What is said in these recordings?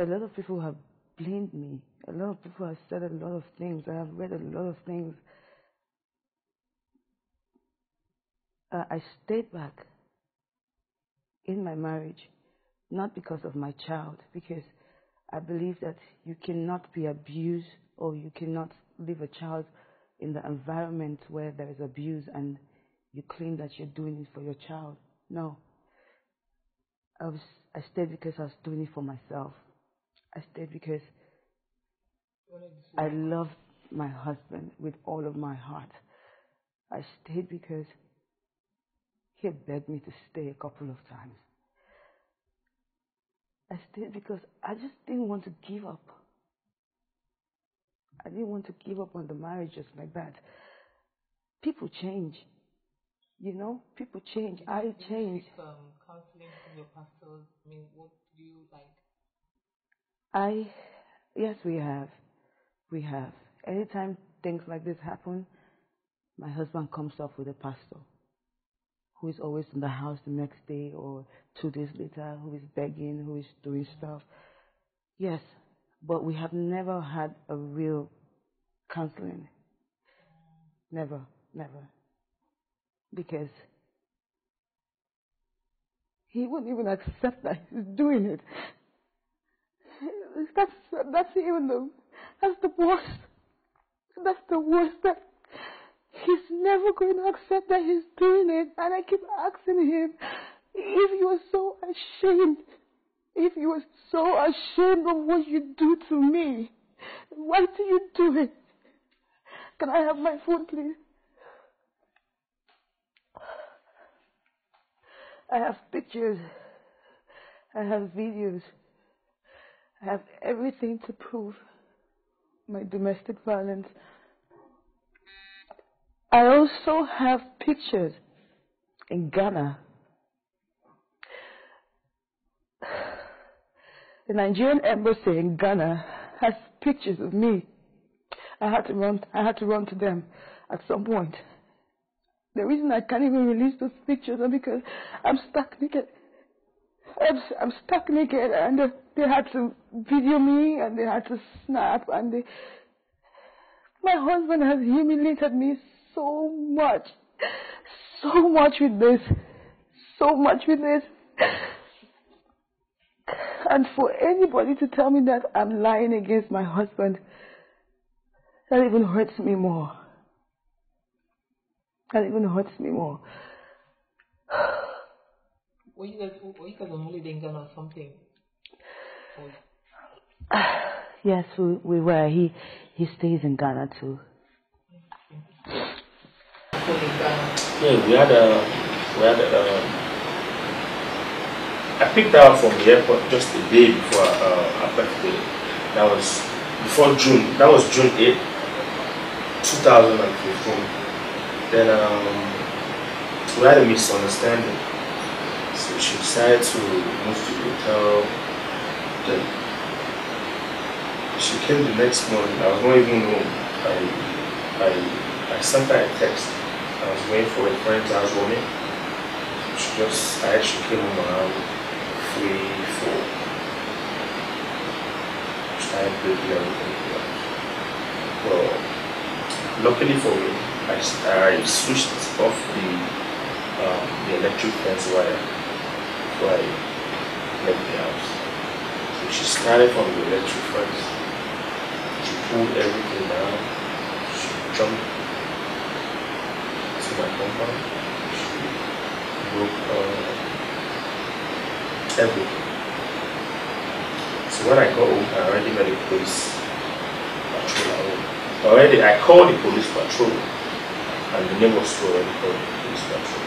A lot of people have blamed me. A lot of people have said a lot of things. I have read a lot of things. I stayed back in my marriage, not because of my child, because I believe that you cannot be abused or you cannot leave a child in the environment where there is abuse and you claim that you're doing it for your child. No. I stayed because I was doing it for myself. I stayed because I love my husband with all of my heart. I stayed because he had begged me to stay a couple of times. I stayed because I just didn't want to give up. I didn't want to give up on the marriage just like that. People change. You know, people change. I change. Counseling from your pastors. I mean, what do you like? Yes, we have. We have. Anytime things like this happen, my husband comes up with a pastor who is always in the house the next day or 2 days later, who is begging, who is doing stuff. Yes, but we have never had a real counseling. Never, never. Because he wouldn't even accept that he's doing it. That's the worst. That's the worst. That he's never going to accept that he's doing it. And I keep asking him, if you were so ashamed of what you do to me, why do you do it? Can I have my phone, please? I have pictures. I have videos. I have everything to prove my domestic violence. I also have pictures in Ghana. The Nigerian embassy in Ghana has pictures of me. I had to run to them at some point. The reason I can't even release those pictures is because I'm stuck naked. I'm stuck naked, and they had to video me, and they had to snap, and my husband has humiliated me so much with this, and for anybody to tell me that I'm lying against my husband, that even hurts me more. Were you guys on holiday in Ghana or something? Yes, we were. He stays in Ghana too. Yeah, we had I picked her up from the airport just a day before her birthday. That was before June. That was June 8th, 2015. Then we had a misunderstanding. So she decided to move to the hotel. Then she came the next morning. I was not even home. I sent her a text. I was waiting for a friend's housewarming. She came home around 3, 4. She started breaking everything down. Well, luckily for me, I switched off the electric fence wire before I left the house. So she started from the electric fence. She pulled everything down. She jumped to my compound. She broke everything. So when I got home, I already met the police patrol at home. I called the police patrol, and the neighbors already called the police patrol.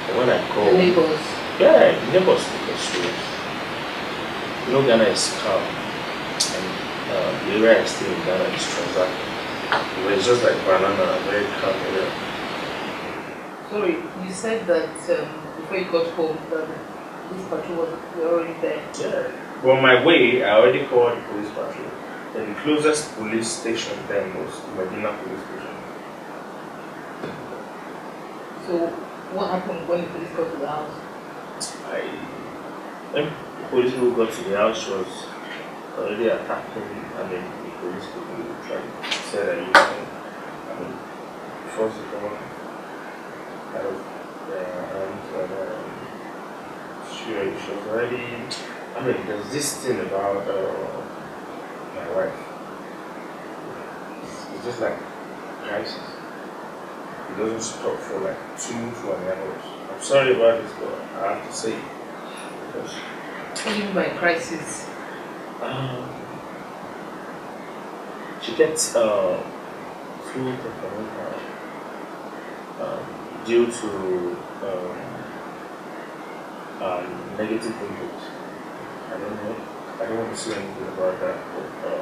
But when I called, the neighbors? Yeah, the neighbors because you know Ghana is calm, and the area I stay in Ghana is transacting. It's just like banana, very calm area. Sorry, you said that before you got home that this patrol was already there. Yeah. Well, on my way, I already called the police patrol. Then the closest police station then was Medina Police Station. So, what happened when the police got to the house? When the police who got to the house was already attacking, the police people trying to say that you can, force the government out of she was already, there's this thing about my wife. It's just like crisis. It doesn't stop for like 2.5 hours. I'm sorry about this, but I have to say it. Because what do you mean by crisis? She gets full temperamental due to negative input. I don't know. I don't want to say anything about that. But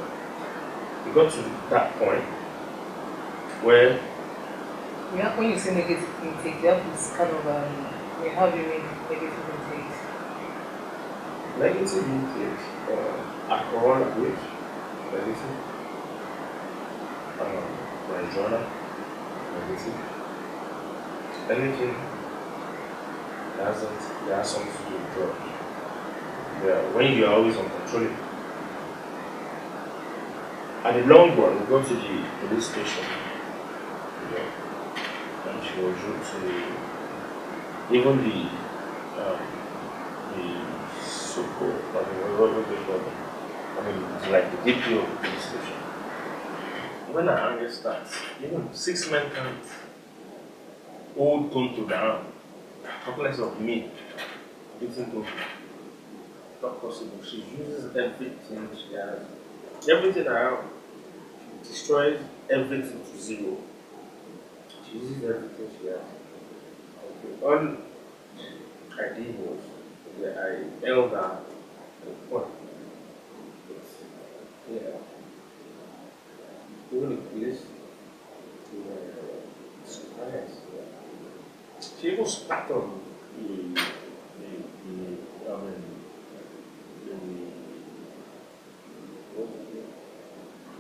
we got to that point where when you say negative intake, that is kind of how do you mean negative intake? Negative intake, alcohol abuse, negative, marijuana, negative, anything that has something to do with drugs. Yeah, when you are always uncontrollable. At the long run, we go to the police station, and she was rude to even the so-called, what they call them? It's like the DPO of the police station. When our anger starts, even 6 men can't hold Tonto down. Talk less of me beating Tonto. Not possible. She uses everything she has. Everything around. She destroys everything to zero. She uses everything she has. Okay. All I did was that I held her at the point. Yeah. Even the police were surprised. She even spat on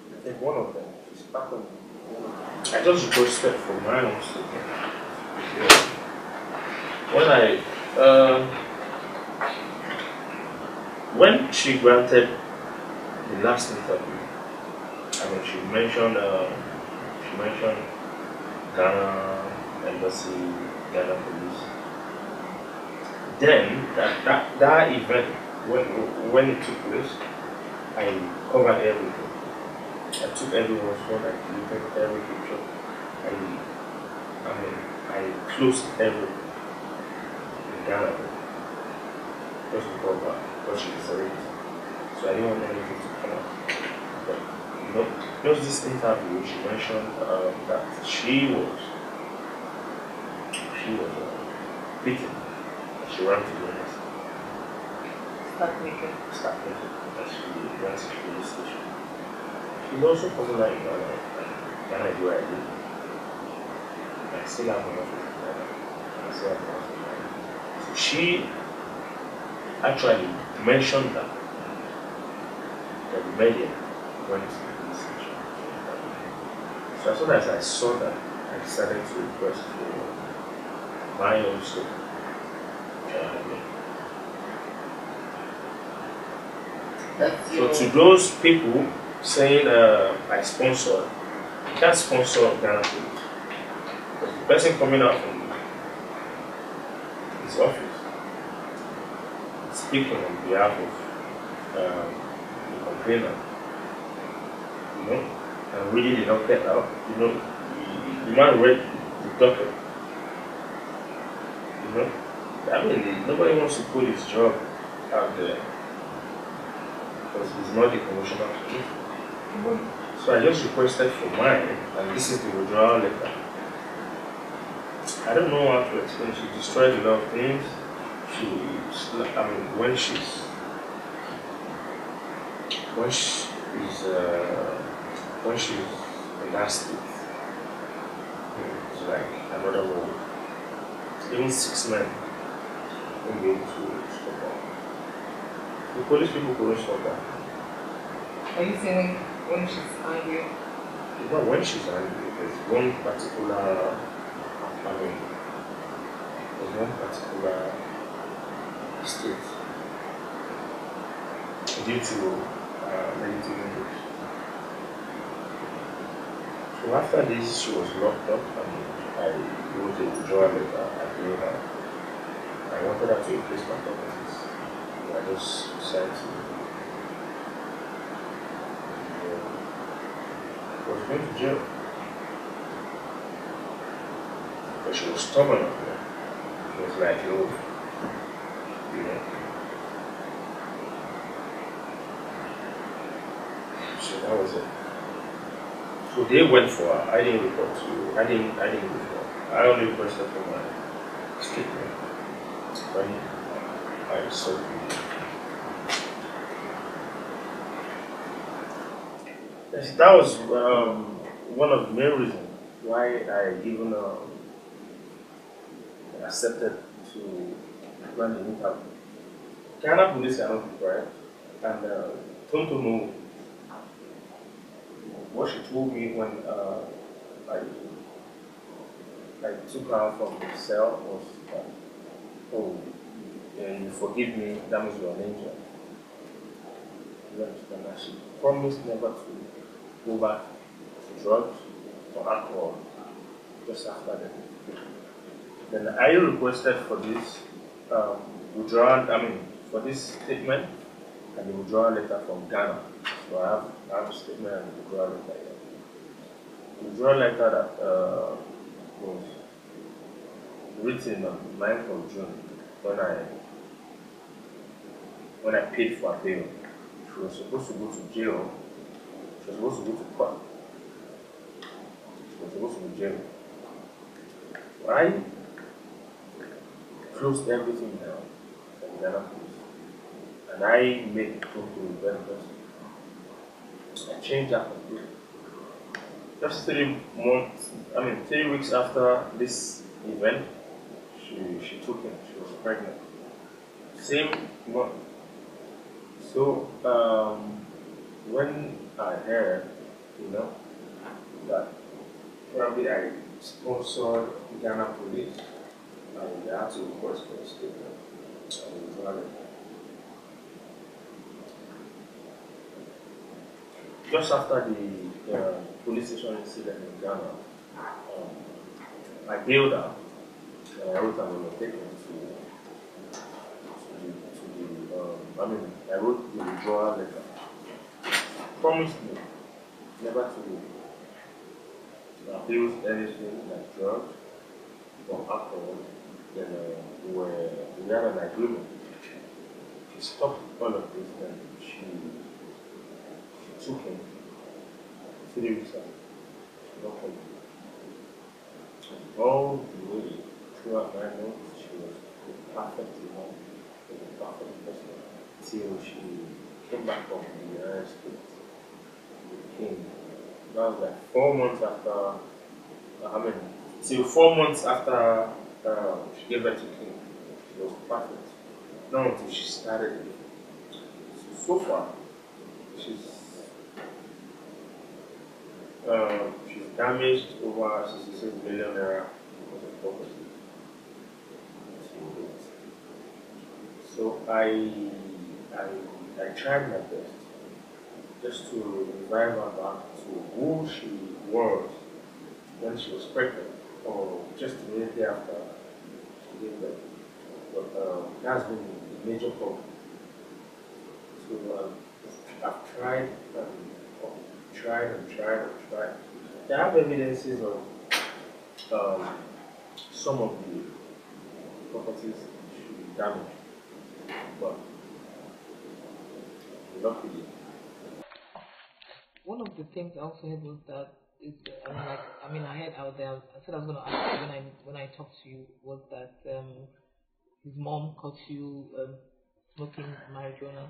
I think one of them. She spat on. I just requested for my own sake. Yeah. When she granted the last interview, she mentioned Ghana embassy, Ghana police. Then that event when it took place, I covered everything. I took everyone's phone, I deleted every picture. I closed everything in Ghana just to cover what she decided. So I didn't want anything to come out. But there was this interview. She mentioned that she was beaten. She ran to the next. Start making. As she ran to the police station. She's also popular in Ghana. Ghana is where I live. I still have my office in Ghana. So she actually mentioned that the media went to the police station. So as soon as I saw that, I decided to request for my own soul. So to those people saying I sponsor, you can't sponsor Ghana police. Because the person coming out from his office speaking on behalf of the complainer, and really did not get out. The man read the docket. Nobody wants to put his job out there because he's not the commissioner. So I just requested for mine, and this is the withdrawal letter. I don't know how to explain. She destroyed a lot of things. When she's in that state, it's like another world. Even 6 men won't be able to stop her. The police people couldn't stop her. Are you saying when she's angry? It's not when she's angry. There's one particular state due to negative English. So after this, she was locked up, and I wrote a withdrawal letter. I told her I wanted her to replace my properties. So I just decided to. I was going to jail. But she was stubborn up there. She was like, you know. So that was it. So they went for her. I didn't report to you. I didn't go for her. I only requested for my statement. When I saw you. Yes, that was one of the main reasons why I even accepted to run the interview. Ghana police are not prepared, and Tonto knew what she told me when I took her from the cell was, oh, you forgive me, that means you're an angel. You understand that? She promised never to go back to drugs or alcohol just after that. Then I requested for this withdrawal, for this statement and the withdrawal letter from Ghana. So I have a statement and a withdrawal letter here. The withdrawal letter that was written on 9th of June when I paid for a bail. She was supposed to go to jail. She was supposed to go to court. She was supposed to go to jail. So I closed everything down from Ghana police. And I made it go to the very person. I changed that completely. Just 3 weeks after this event, she took him. She was pregnant. Same month. So when I heard, that probably I sponsored Ghana police, and they had to request for a statement. Just after the police station incident in Ghana, I bailed her, and I wrote an undertaking I wrote the withdrawal letter. Promised me never to abuse anything like drugs or alcohol. Then we had an agreement. She stopped all of this, and she took him 3 weeks after. She got home. All the way throughout my life, she was a perfect woman, a perfect person. Till she came back from the United States. That was like 4 months after, till 4 months after she gave birth to King. She was perfect. Not until she started it. So far, she's damaged over 66 million naira because of property. So I tried my best just to revive her back to who she was when she was pregnant, or just immediately after she gave birth. But that's been the major problem. So I've tried and tried. I have evidences of some of the properties should be damaged, but luckily. One of the things I also heard was that I heard out there. I said I was going to ask you when I talked to you was that his mom caught you smoking marijuana,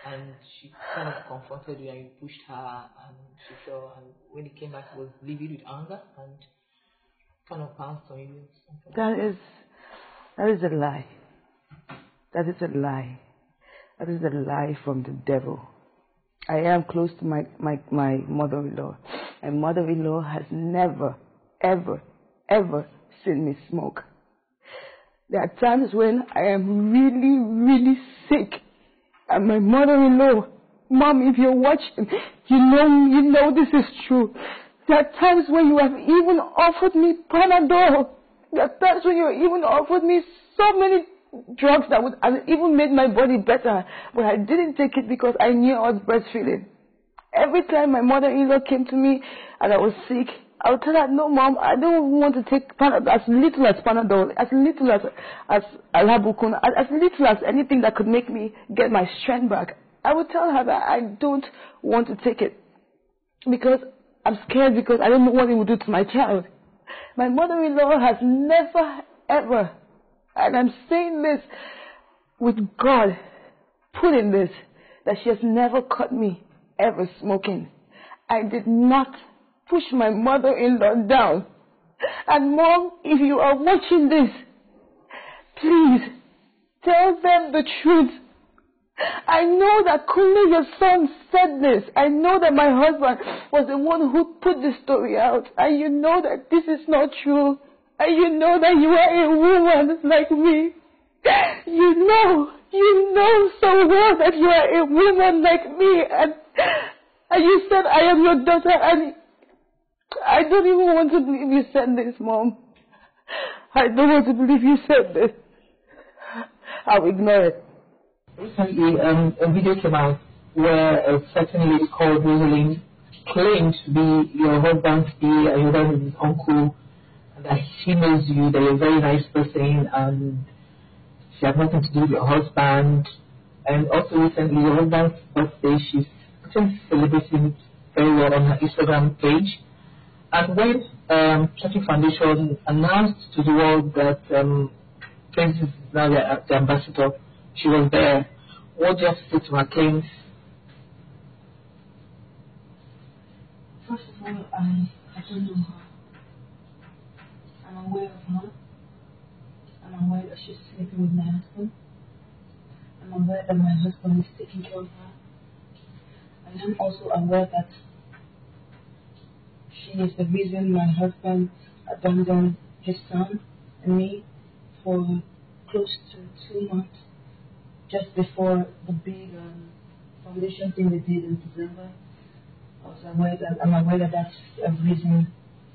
and she kind of confronted you and you pushed her, and she fell. And when he came back, he was livid with anger and kind of pounced on you. That is a lie. That is a lie. That is a lie from the devil. I am close to my mother-in-law. My mother-in-law has never, ever seen me smoke. There are times when I am really, really sick, and my mother-in-law Mom, if you're watching, you know this is true. There are times when you have even offered me Panadol. There are times when you have even offered me so many drugs that would have even made my body better. But I didn't take it because I knew I was breastfeeding. Every time my mother-in-law came to me and I was sick, I would tell her, no, Mom, I don't want to take Panadol, as little as Panadol, as little as Alabukun, as little as anything that could make me get my strength back. I would tell her that I don't want to take it because I'm scared, because I don't know what it will do to my child. My mother-in-law has never, ever, and I'm saying this with God put in this, that she has never caught me ever smoking. I did not push my mother-in-law down. And Mom, if you are watching this, please tell them the truth. I know that Kunle, your son, said this. I know that my husband was the one who put this story out. And you know that this is not true. And you know that you are a woman like me. You know so well that you are a woman like me. And you said I am your daughter. And I don't even want to believe you said this, Mom. I don't want to believe you said this. I'll ignore it. Recently, a video came out where a certain lady called Rosalind claimed to be your husband's PA and your husband's uncle, and that she knows you, that you're a very nice person, and she has nothing to do with your husband. And also recently, your husband's birthday, she's celebrating very well on her Instagram page. And when Churchill Foundation announced to the world that Prince is now the ambassador, she was there. What do you have to say to her claims? First of all, I don't know her. I'm aware of her. I'm aware that she's sleeping with my husband. I'm aware that my husband is taking care of her. And I'm also aware that she is the reason my husband abandoned his son and me for close to 2 months. Just before the big foundation thing they did in December, I'm aware that that's a reason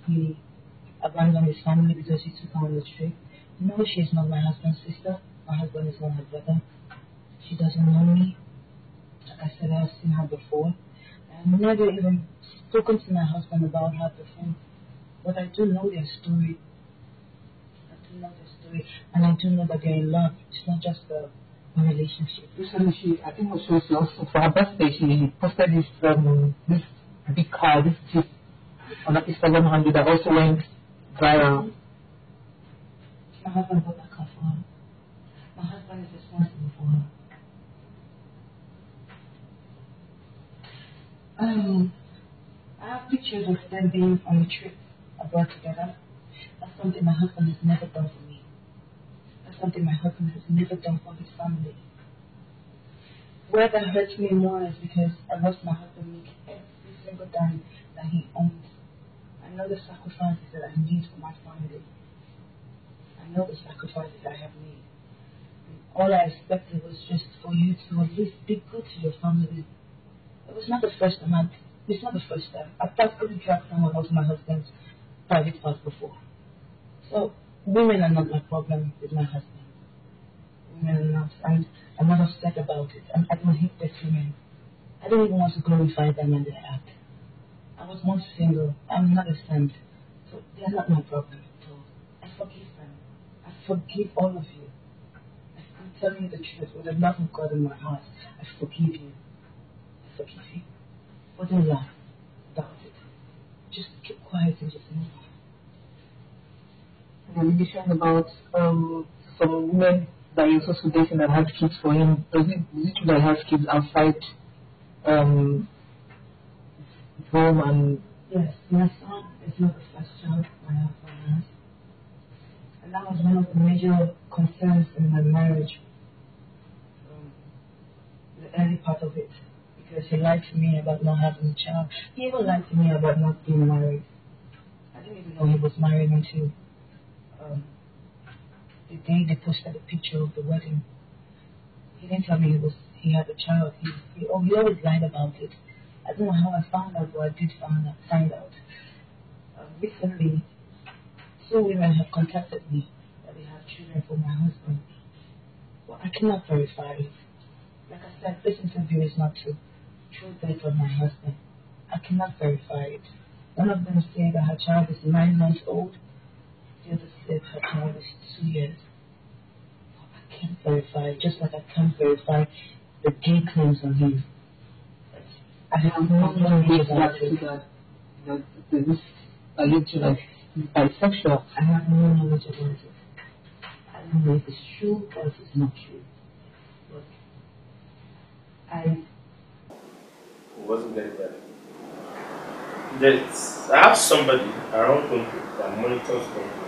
he abandoned his family, because he took her on the trip. No, she's not my husband's sister. My husband is not her brother. She doesn't know me. Like I said, I've seen her before. I've never even spoken to my husband about her before. But I do know their story. And I do know that they're in love. It's not just a relationship. Recently, I think she was also, for her birthday, she posted this big car, this Jeep on her Instagram handle that also went viral. My husband bought that car for her. My husband is responsible for her. I have pictures of them being on a trip abroad together. That's something my husband has never done for me. That's something my husband has never done for his family. Where that hurts me more is because I watched my husband make every single dime that he owns. I know the sacrifices that I need for my family. I know the sacrifices I have made. And all I expected was just for you to at least be good to your family. It was not the first time. It's not the first time. I've practically dragged someone else my husband's private part before. So, women are not my problem with my husband. Women are not. And I'm not upset about it. I don't hate these women. I don't even want to glorify them and their act. I was once single. I'm not a saint. So, they're not my problem at all. I forgive them. I forgive all of you. I'm telling you the truth. With the love of God in my heart, I forgive you. I forgive you. But don't laugh about it. Just keep quiet and just move on. And you mentioned about some women that you're also dating that have kids for him. Is it true that he has kids outside home? And yes, my son is not the first child my husband has. And that was one of the major concerns in my marriage, the early part of it. Because he lied to me about not having a child. He even lied to me about not being married. I didn't even know he was married until the day they posted a picture of the wedding. He didn't tell me he had a child. He always lied about it. I don't know how I found out, but I did find out. Recently, 2 women have contacted me that they have children for my husband. Well, I cannot verify it. Like I said, this interview is not true. True death of my husband. I cannot verify it. One of them said that her child is 9 months old. The other said her child is 2 years. I can't verify it, just like I can't verify the gay claims on him. I have no knowledge about it. That this alleged like bisexual. I have no knowledge about it. I don't know if it's true or if it's not true. But I wasn't getting better. I have somebody around Tonto that monitors Tonto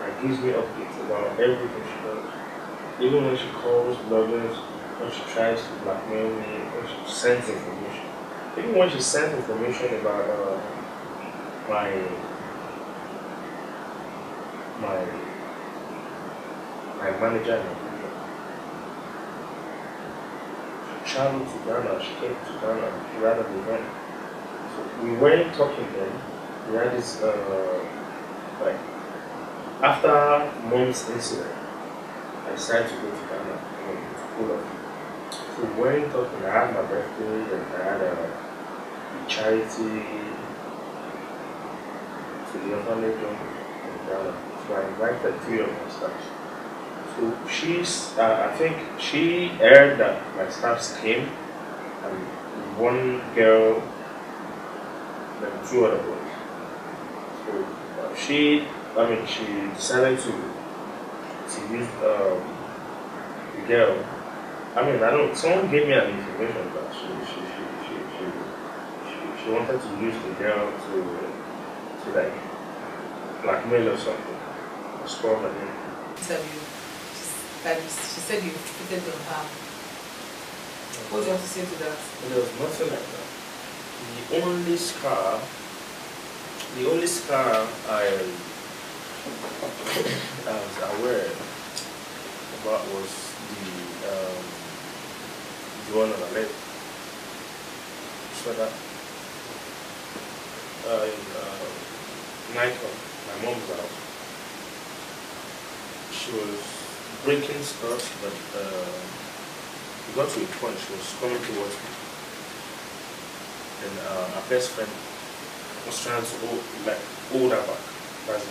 and gives me updates about everything she does. Even when she calls bloggers, when she tries to blackmail me, when she sends information. Even when she sends information about my manager, she traveled to Ghana, she came to Ghana, she ran an event. So we weren't talking then. We had this, like, after Mom's incident, I decided to go to Ghana, to pull up. So we weren't talking. I had my birthday and I had a charity to the orphanage in Ghana. So I invited 3 of my staffs. So I think she heard that my staffs came, and one girl and 2 other boys. So she decided to use the girl. Someone gave me an information that she wanted to use the girl to like blackmail or something, or score her name. She said you fitted on her. What do you have to say to that? There was nothing like that. The only scar I was aware about was the one on the leg. So that in Nikon, my mom's house, she was breaking stuff, but it got to a point she was coming towards me. And our best friend was trying to hold her back. That's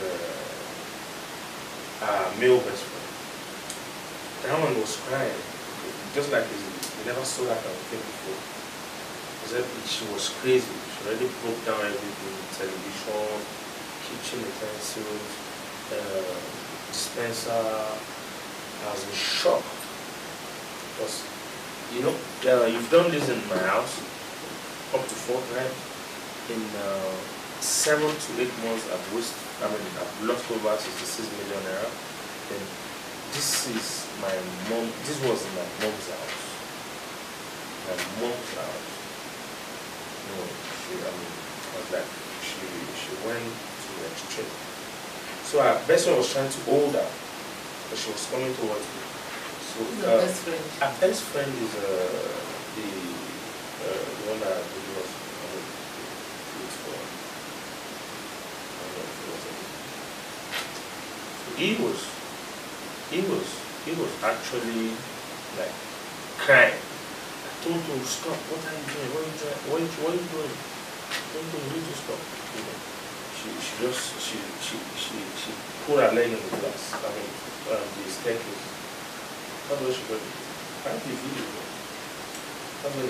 a male best friend. That one was crying, just like we never saw that kind of thing before. She was crazy. She already broke down everything: television, kitchen utensils, dispenser. I was in shock because you've done this in my house up to 4 times. In 7 to 8 months, I've lost over 66 million naira. And this was in my mom's house. My mom's house. She went to the extreme. So our best friend was trying to hold her, but she was coming towards me. So best friend? Our best friend is the one that was he was actually like crying. I told him, stop, what are you doing? What are you doing? Don't you need to stop. She put her leg in the glass, the staircase. That's what she got it. I have the video. That's what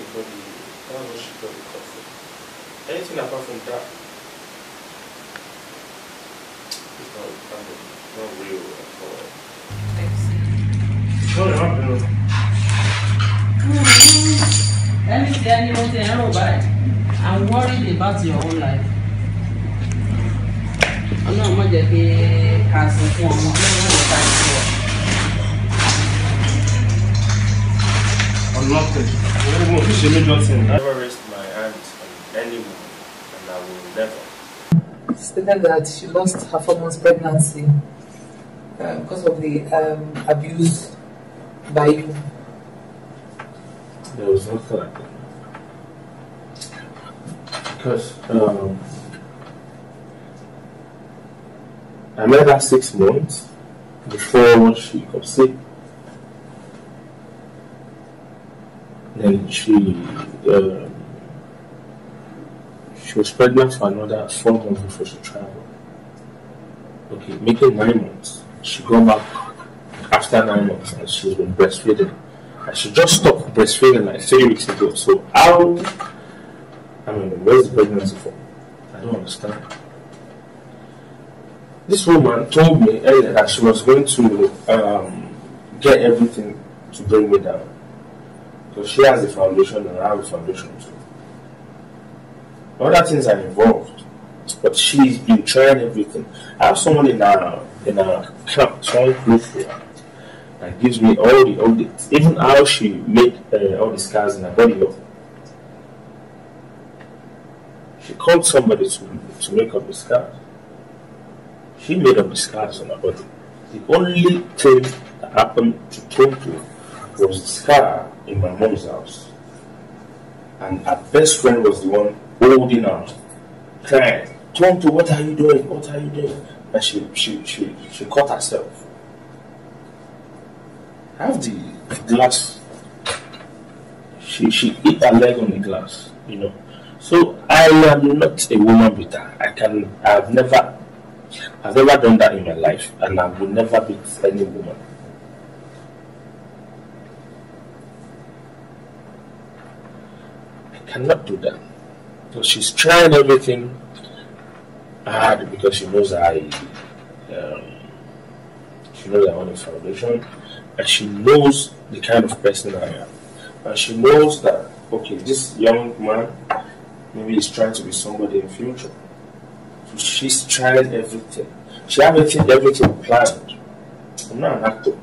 she got the coffee. Anything apart from that is not real at all. What happened? Let me say anything about it. I'm worried about your own life. I'm not much of a castle for I'm nothing. I never raised my hands on anyone, and I will never. She stated that she lost her 4 months pregnancy because of the abuse by you. There was nothing like that. Because I met her 6 months before she got sick. Then she was pregnant for another 4 months before she traveled. Okay, making 9 months. She got back after 9 months and she's been breastfeeding. And she just stopped breastfeeding like 3 weeks ago. So how? I mean, where's the pregnancy from? I don't understand. This woman told me earlier that she was going to get everything to bring me down. Because she has the foundation and I have the foundation too. Other things are involved, but she's been trying everything. I have someone in our camp, someone close to her, that gives me all the updates, even how she made all the scars in her body up. She called somebody to make up the scars. She made up the scars on her body. The only thing that happened to Tonto was the scar in my mom's house. And her best friend was the one holding her, crying, "Tonto, what are you doing? What are you doing?" And she cut herself. I have the glass. She hit her leg on the glass, you know. So I am not a woman beater. I've never done that in my life, and I will never beat any woman. I cannot do that. So she's trying everything hard because she knows I want a foundation, and she knows the kind of person I am, and she knows that okay, this young man maybe he's trying to be somebody in the future. So she's trying everything. She has everything planned. I'm not an actor.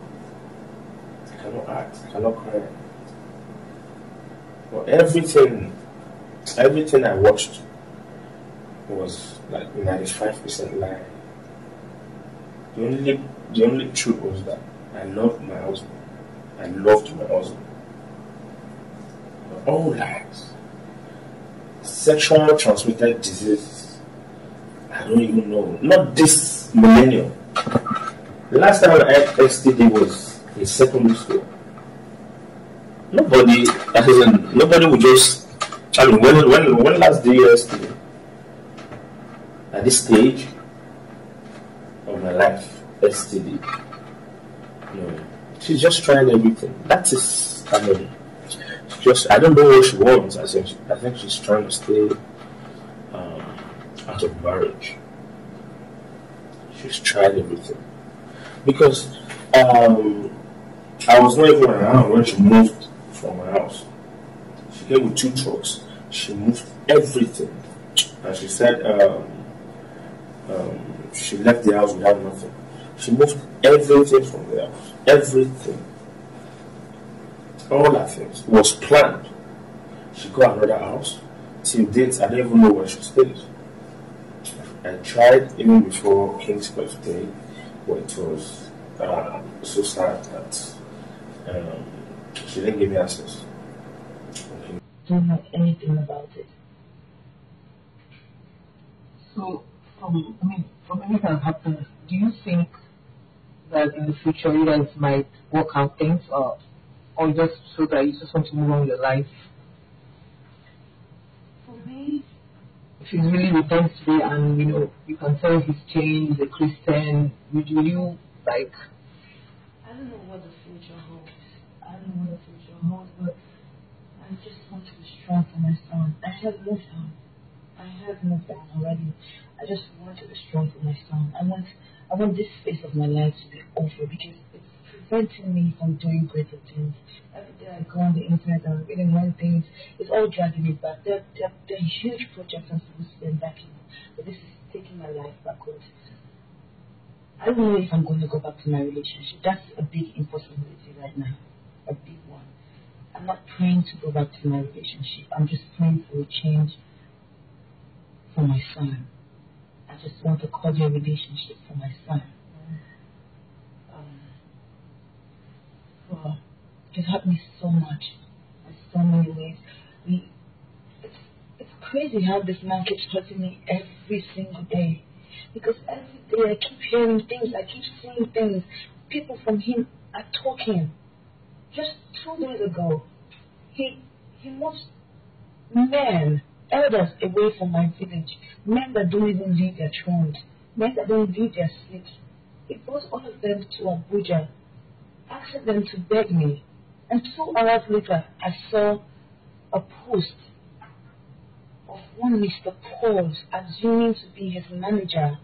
I cannot act. I cannot cry. But everything I watched was like 95% lie. The only truth was that I loved my husband. I loved my husband. But all lies. Sexual transmitted diseases. I don't even know. Not this millennium. The last time I had STD was in secondary school. Nobody would just. I mean, when last did you STD? At this stage of my life, STD. No, she's just trying everything. That is, I mean. I don't know what she wants. I think she's trying to stay out of marriage. She's tried everything. Because I was not even around when she moved from my house. She came with 2 trucks. She moved everything. And she said she left the house without nothing. She moved everything from the house. Everything. All her things was planned. She got another house. Till date, I don't even know where she stays. I tried even before King's birthday, but it was so sad that she didn't give me access. Okay. Don't know anything about it. So, from everything that happened, do you think that in the future you guys might work out things, or just so that you just want to move on with your life? For me, if he's really repent today and you can tell he's changed, he's a Christian, would you like? I don't know what the future holds. But I just want to be strong for my son. I have moved on already. I just want to be strong for my son. I want this phase of my life to be over because it's preventing me from doing greater things. Every day I go on the internet and reading one things, it's all dragging me back. They're huge projects I'm supposed to be embarking on, but this is taking my life backwards. I don't know if I'm going to go back to my relationship. That's a big impossibility right now, a big one. I'm not praying to go back to my relationship. I'm just praying for a change for my son. I just want a cordial relationship for my son. Well, it helped me so much. I so many ways. It's crazy how this man keeps hurting me every single day. Because every day I keep hearing things, I keep seeing things. People from him are talking. Just 2 days ago, he moves men, elders away from my village. Men that don't even leave their thrones. Men that don't leave their seats. He brought all of them to Abuja, asking them to beg me. And 2 hours later, I saw a post of one Mr. Paul, assuming to be his manager,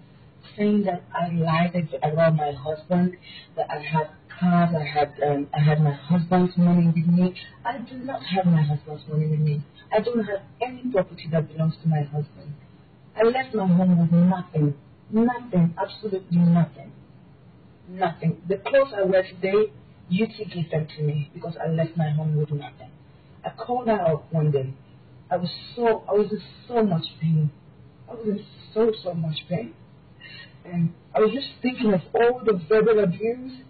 saying that I lied about my husband, that I had cars, I had my husband's money with me. I do not have my husband's money with me. I don't have any property that belongs to my husband. I left my home with nothing. Nothing, absolutely nothing. Nothing. The clothes I wear today, UT gave them to me because I left my home with nothing. I called her out one day. I was in so much pain. I was in so much pain. And I was just thinking of all the verbal abuse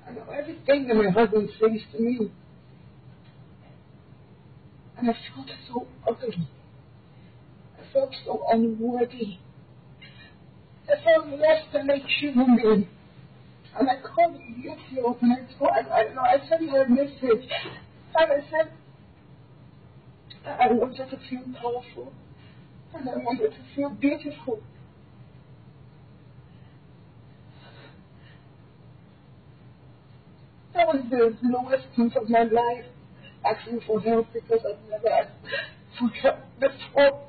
and everything that my husband says to me. And I felt so ugly. I felt so unworthy. I felt less than a human being. And I called you up and I sent her a message. And I said, I wanted to feel powerful. And I wanted to feel beautiful. That was the lowest point of my life, asking for help because I've never asked for help before.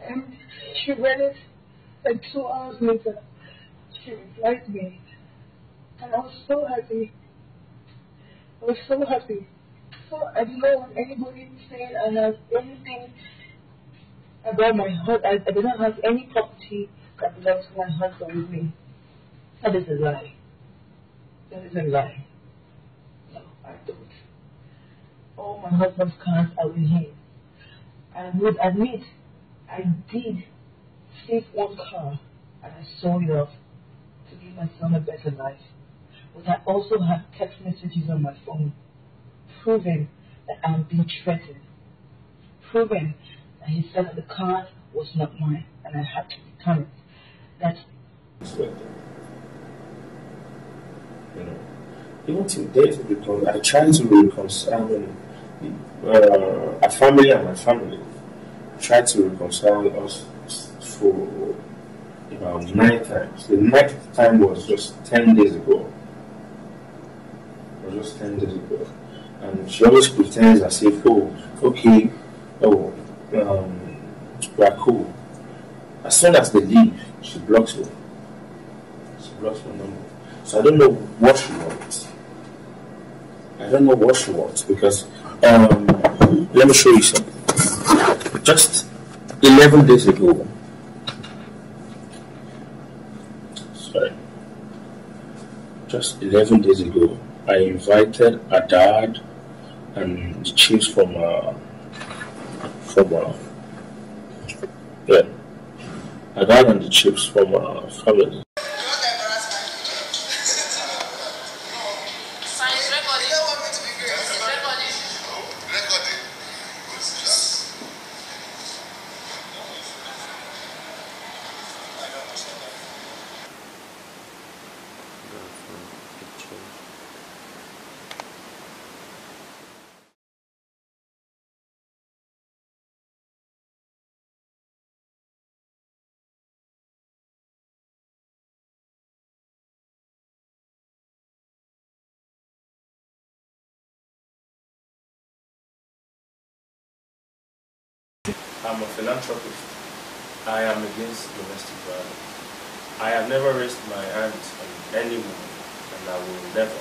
And she read it, and 2 hours later, she replied me. And I was so happy. I was so happy. So I don't want anybody saying I have anything about my husband. I do not have any property that belongs to my husband with me. That is a lie. That is a lie. No, I don't. All my husband's cars are with him. I would admit, I did save one car and I sold it off to give my son a better life. But I also have text messages on my phone proving that I'm being threatened. Proving that he said that the car was not mine and I had to return it. That's you know, even till date, because I try to reconcile a family and my family. Try to reconcile us for about 9 times. The 9th time was just 10 days ago. It was just 10 days ago. And she always pretends as if, okay, we're cool. As soon as they leave, she blocks me. She blocks my number. So I don't know what she wants. I don't know what she wants because, let me show you something. Just 11 days ago, just 11 days ago, I invited a dad and the chiefs from a dad and the chiefs from a family. I'm a philanthropist. I am against domestic violence. I have never raised my hands on any woman, and I will never.